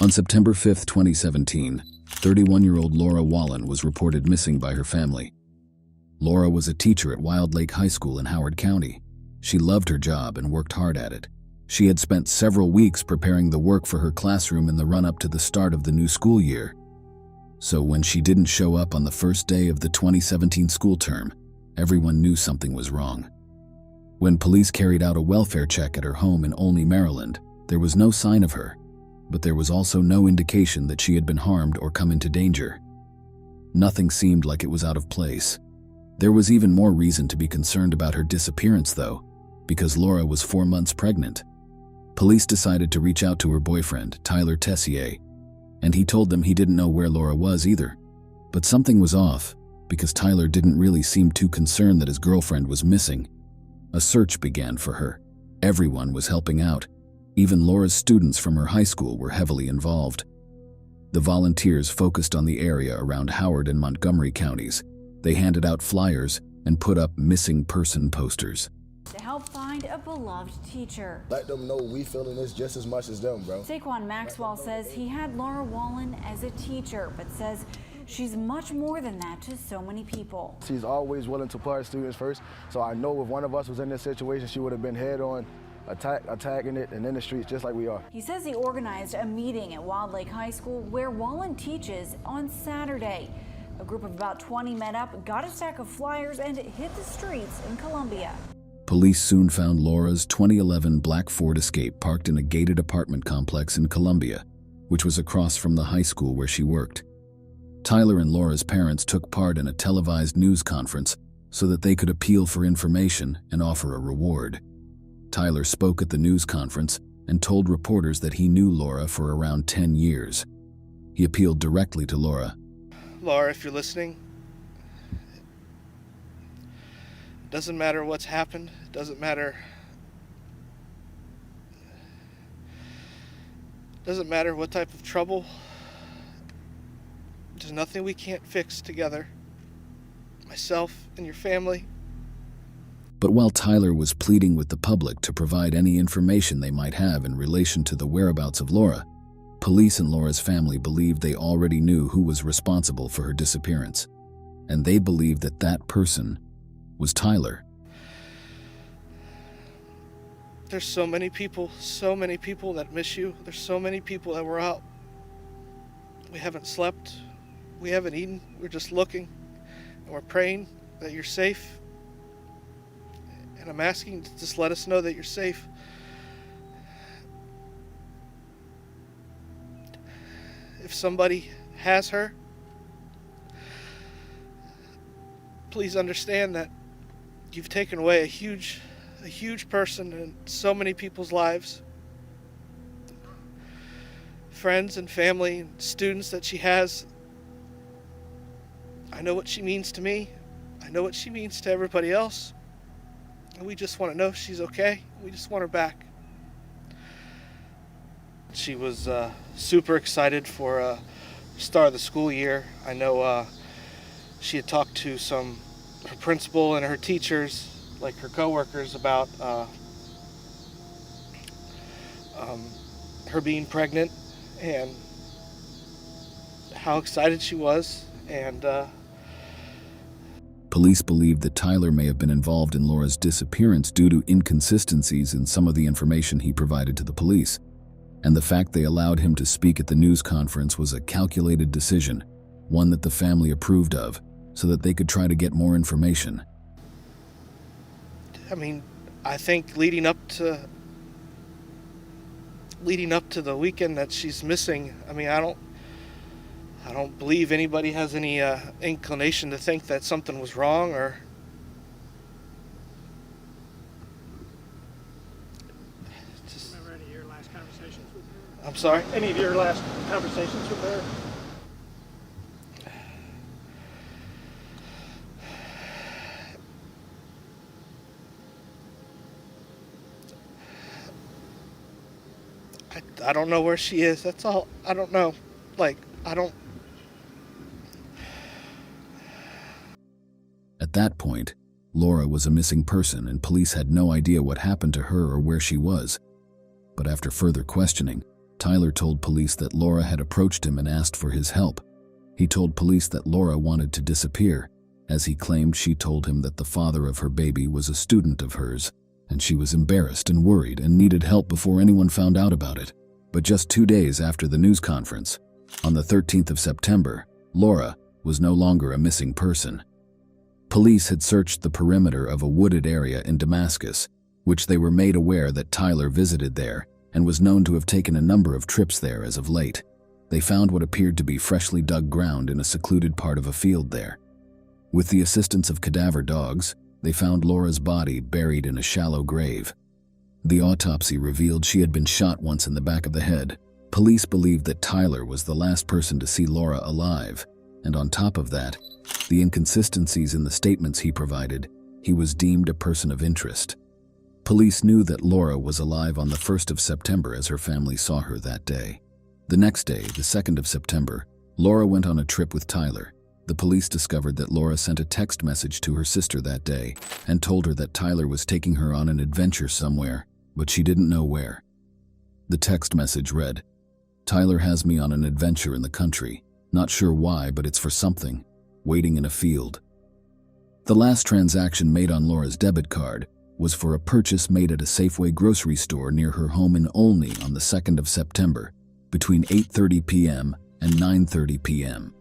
On September 5, 2017, 31-year-old Laura Wallen was reported missing by her family. Laura was a teacher at Wilde Lake High School in Howard County. She loved her job and worked hard at it. She had spent several weeks preparing the work for her classroom in the run-up to the start of the new school year. So when she didn't show up on the first day of the 2017 school term, everyone knew something was wrong. When police carried out a welfare check at her home in Olney, Maryland, there was no sign of her, but there was also no indication that she had been harmed or come into danger. Nothing seemed like it was out of place. There was even more reason to be concerned about her disappearance, though, because Laura was 4 months pregnant. Police decided to reach out to her boyfriend, Tyler Tessier, and he told them he didn't know where Laura was either. But something was off, because Tyler didn't really seem too concerned that his girlfriend was missing. A search began for her. Everyone was helping out. Even Laura's students from her high school were heavily involved. The volunteers focused on the area around Howard and Montgomery counties. They handed out flyers and put up missing person posters. To help find a beloved teacher. Let them know we feeling this just as much as them, bro. Saquon Maxwell says he had Laura Wallen as a teacher, but says she's much more than that to so many people. She's always willing to put her students first, so I know if one of us was in this situation, she would have been head on, attacking it and in the streets just like we are. He says he organized a meeting at Wilde Lake High School where Wallen teaches on Saturday. A group of about 20 met up, got a stack of flyers, and hit the streets in Columbia. Police soon found Laura's 2011 black Ford Escape parked in a gated apartment complex in Columbia, which was across from the high school where she worked. Tyler and Laura's parents took part in a televised news conference so that they could appeal for information and offer a reward. Tyler spoke at the news conference and told reporters that he knew Laura for around 10 years. He appealed directly to Laura. Laura, if you're listening, it doesn't matter what's happened. It doesn't matter what type of trouble. There's nothing we can't fix together. Myself and your family. But while Tyler was pleading with the public to provide any information they might have in relation to the whereabouts of Laura, police and Laura's family believed they already knew who was responsible for her disappearance, and they believed that that person was Tyler. There's so many people that miss you. There's so many people that were out. We haven't slept. We haven't eaten. We're just looking, and we're praying that you're safe. And I'm asking to just let us know that you're safe. If somebody has her, please understand that you've taken away a huge person in so many people's lives. Friends and family and students that she has. I know what she means to me. I know what she means to everybody else. And we just want to know if she's okay. We just want her back. She was super excited for start of the school year. I know she had talked to her principal and her teachers, like her coworkers, about her being pregnant and how excited she was. And police believed that Tyler may have been involved in Laura's disappearance due to inconsistencies in some of the information he provided to the police. And the fact they allowed him to speak at the news conference was a calculated decision, one that the family approved of, so that they could try to get more information. I mean, I think leading up to the weekend that she's missing, I mean, I don't believe anybody has any inclination to think that something was wrong or just. Remember any of your last conversations with her? I'm sorry? Any of your last conversations with her? I don't know where she is. That's all. I don't know. At that point, Laura was a missing person and police had no idea what happened to her or where she was. But after further questioning, Tyler told police that Laura had approached him and asked for his help. He told police that Laura wanted to disappear, as he claimed she told him that the father of her baby was a student of hers, and she was embarrassed and worried and needed help before anyone found out about it. But just 2 days after the news conference, on the 13th of September, Laura was no longer a missing person. Police had searched the perimeter of a wooded area in Damascus, which they were made aware that Tyler visited there and was known to have taken a number of trips there as of late. They found what appeared to be freshly dug ground in a secluded part of a field there. With the assistance of cadaver dogs, they found Laura's body buried in a shallow grave. The autopsy revealed she had been shot once in the back of the head. Police believed that Tyler was the last person to see Laura alive, and on top of that, the inconsistencies in the statements he provided, he was deemed a person of interest. Police knew that Laura was alive on the 1st of September as her family saw her that day. The next day, the 2nd of September, Laura went on a trip with Tyler. The police discovered that Laura sent a text message to her sister that day and told her that Tyler was taking her on an adventure somewhere, but she didn't know where. The text message read, "Tyler has me on an adventure in the country. Not sure why, but it's for something. Waiting in a field." The last transaction made on Laura's debit card was for a purchase made at a Safeway grocery store near her home in Olney on the 2nd of September, between 8:30 p.m. and 9:30 p.m.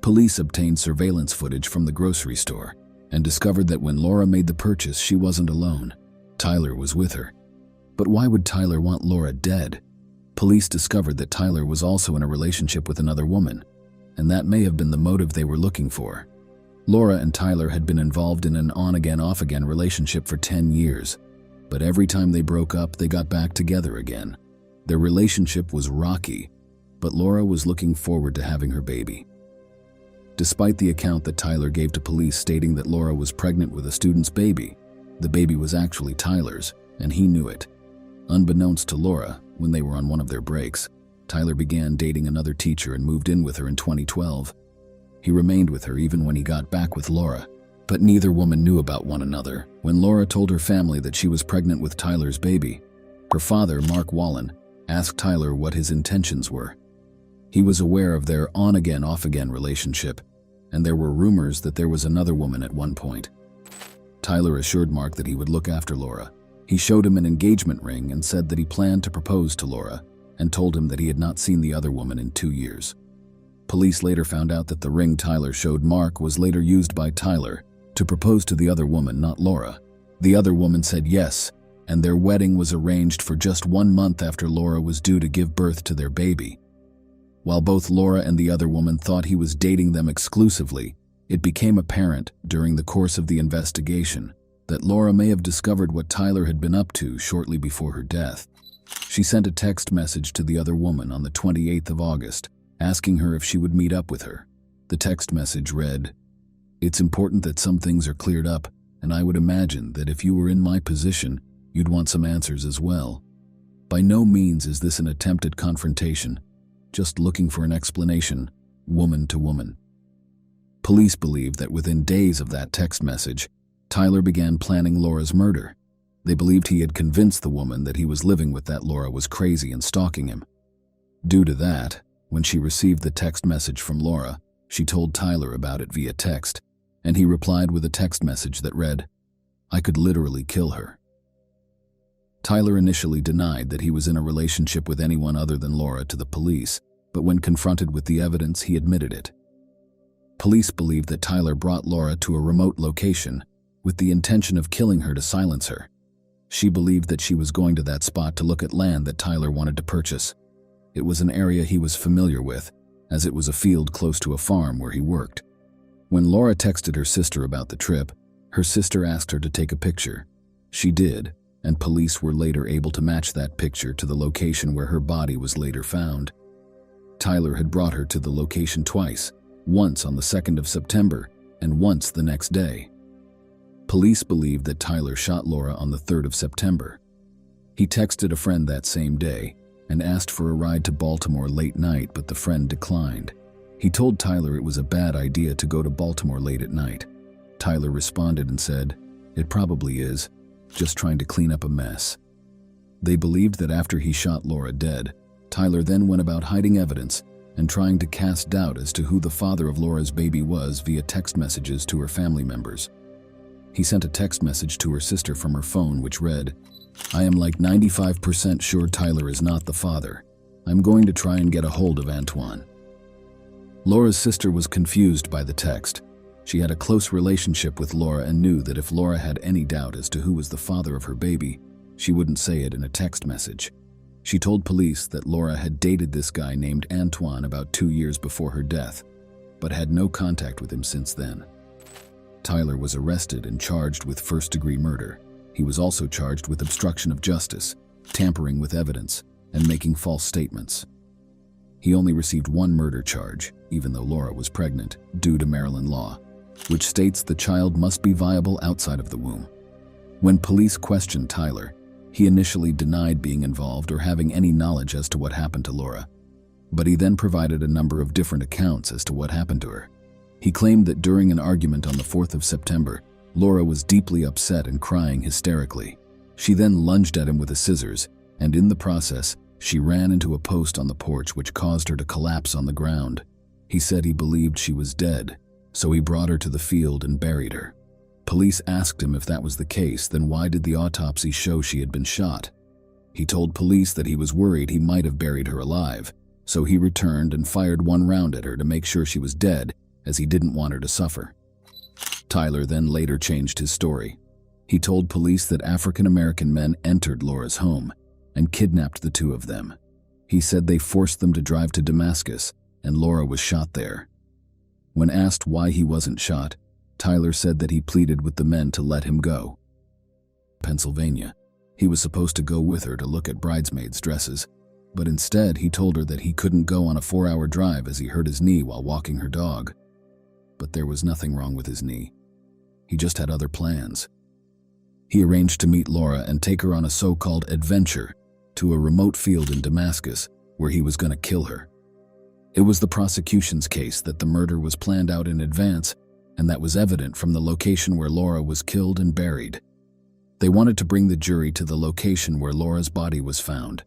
Police obtained surveillance footage from the grocery store and discovered that when Laura made the purchase, she wasn't alone. Tyler was with her. But why would Tyler want Laura dead? Police discovered that Tyler was also in a relationship with another woman, and that may have been the motive they were looking for. Laura and Tyler had been involved in an on-again, off-again relationship for 10 years, but every time they broke up, they got back together again. Their relationship was rocky, but Laura was looking forward to having her baby. Despite the account that Tyler gave to police stating that Laura was pregnant with a student's baby, the baby was actually Tyler's, and he knew it. Unbeknownst to Laura, when they were on one of their breaks, Tyler began dating another teacher and moved in with her in 2012. He remained with her even when he got back with Laura, but neither woman knew about one another. When Laura told her family that she was pregnant with Tyler's baby, her father, Mark Wallen, asked Tyler what his intentions were. He was aware of their on-again, off-again relationship, and there were rumors that there was another woman at one point. Tyler assured Mark that he would look after Laura. He showed him an engagement ring and said that he planned to propose to Laura, and told him that he had not seen the other woman in 2 years. Police later found out that the ring Tyler showed Mark was later used by Tyler to propose to the other woman, not Laura. The other woman said yes, and their wedding was arranged for just 1 month after Laura was due to give birth to their baby. While both Laura and the other woman thought he was dating them exclusively, it became apparent during the course of the investigation that Laura may have discovered what Tyler had been up to shortly before her death. She sent a text message to the other woman on the 28th of August, asking her if she would meet up with her. The text message read, "It's important that some things are cleared up, and I would imagine that if you were in my position, you'd want some answers as well. By no means is this an attempt at confrontation, just looking for an explanation, woman to woman." Police believe that within days of that text message, Tyler began planning Laura's murder. They believed he had convinced the woman that he was living with that Laura was crazy and stalking him. Due to that, when she received the text message from Laura, she told Tyler about it via text, and he replied with a text message that read, "I could literally kill her." Tyler initially denied that he was in a relationship with anyone other than Laura to the police, but when confronted with the evidence, he admitted it. Police believe that Tyler brought Laura to a remote location with the intention of killing her to silence her. She believed that she was going to that spot to look at land that Tyler wanted to purchase. It was an area he was familiar with, as it was a field close to a farm where he worked. When Laura texted her sister about the trip, her sister asked her to take a picture. She did, and police were later able to match that picture to the location where her body was later found. Tyler had brought her to the location twice, once on the 2nd of September and once the next day. Police believe that Tyler shot Laura on the 3rd of September. He texted a friend that same day and asked for a ride to Baltimore late night, but the friend declined. He told Tyler it was a bad idea to go to Baltimore late at night. Tyler responded and said, "It probably is, just trying to clean up a mess." They believed that after he shot Laura dead, Tyler then went about hiding evidence and trying to cast doubt as to who the father of Laura's baby was via text messages to her family members. He sent a text message to her sister from her phone which read, "I am like 95% sure Tyler is not the father. I'm going to try and get a hold of Antoine." Laura's sister was confused by the text. She had a close relationship with Laura and knew that if Laura had any doubt as to who was the father of her baby, she wouldn't say it in a text message. She told police that Laura had dated this guy named Antoine about 2 years before her death, but had no contact with him since then. Tyler was arrested and charged with first-degree murder. He was also charged with obstruction of justice, tampering with evidence, and making false statements. He only received one murder charge, even though Laura was pregnant, due to Maryland law, which states the child must be viable outside of the womb. When police questioned Tyler, he initially denied being involved or having any knowledge as to what happened to Laura, but he then provided a number of different accounts as to what happened to her. He claimed that during an argument on the 4th of September, Laura was deeply upset and crying hysterically. She then lunged at him with a scissors, and in the process, she ran into a post on the porch which caused her to collapse on the ground. He said he believed she was dead, so he brought her to the field and buried her. Police asked him if that was the case, then why did the autopsy show she had been shot? He told police that he was worried he might have buried her alive, so he returned and fired one round at her to make sure she was dead, as he didn't want her to suffer. Tyler then later changed his story. He told police that African-American men entered Laura's home and kidnapped the two of them. He said they forced them to drive to Damascus, and Laura was shot there. When asked why he wasn't shot, Tyler said that he pleaded with the men to let him go. Pennsylvania. He was supposed to go with her to look at bridesmaids' dresses, but instead he told her that he couldn't go on a 4-hour drive as he hurt his knee while walking her dog. But there was nothing wrong with his knee. He just had other plans. He arranged to meet Laura and take her on a so-called adventure to a remote field in Damascus where he was going to kill her. It was the prosecution's case that the murder was planned out in advance, and that was evident from the location where Laura was killed and buried. They wanted to bring the jury to the location where Laura's body was found.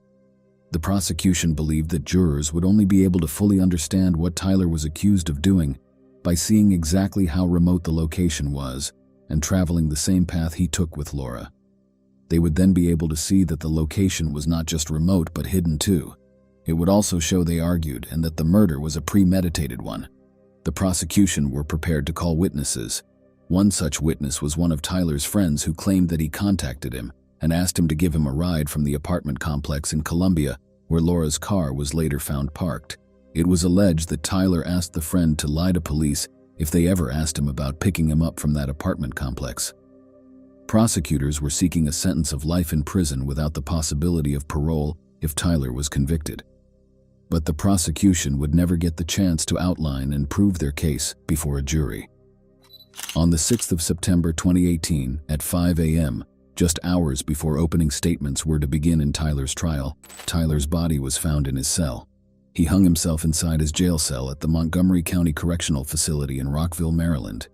The prosecution believed that jurors would only be able to fully understand what Tyler was accused of doing by seeing exactly how remote the location was and traveling the same path he took with Laura. They would then be able to see that the location was not just remote but hidden too. It would also show, they argued, and that the murder was a premeditated one. The prosecution were prepared to call witnesses. One such witness was one of Tyler's friends who claimed that he contacted him and asked him to give him a ride from the apartment complex in Columbia, where Laura's car was later found parked. It was alleged that Tyler asked the friend to lie to police if they ever asked him about picking him up from that apartment complex. Prosecutors were seeking a sentence of life in prison without the possibility of parole if Tyler was convicted. But the prosecution would never get the chance to outline and prove their case before a jury. On the 6th of September 2018, at 5 a.m., just hours before opening statements were to begin in Tyler's trial, Tyler's body was found in his cell. He hung himself inside his jail cell at the Montgomery County Correctional Facility in Rockville, Maryland.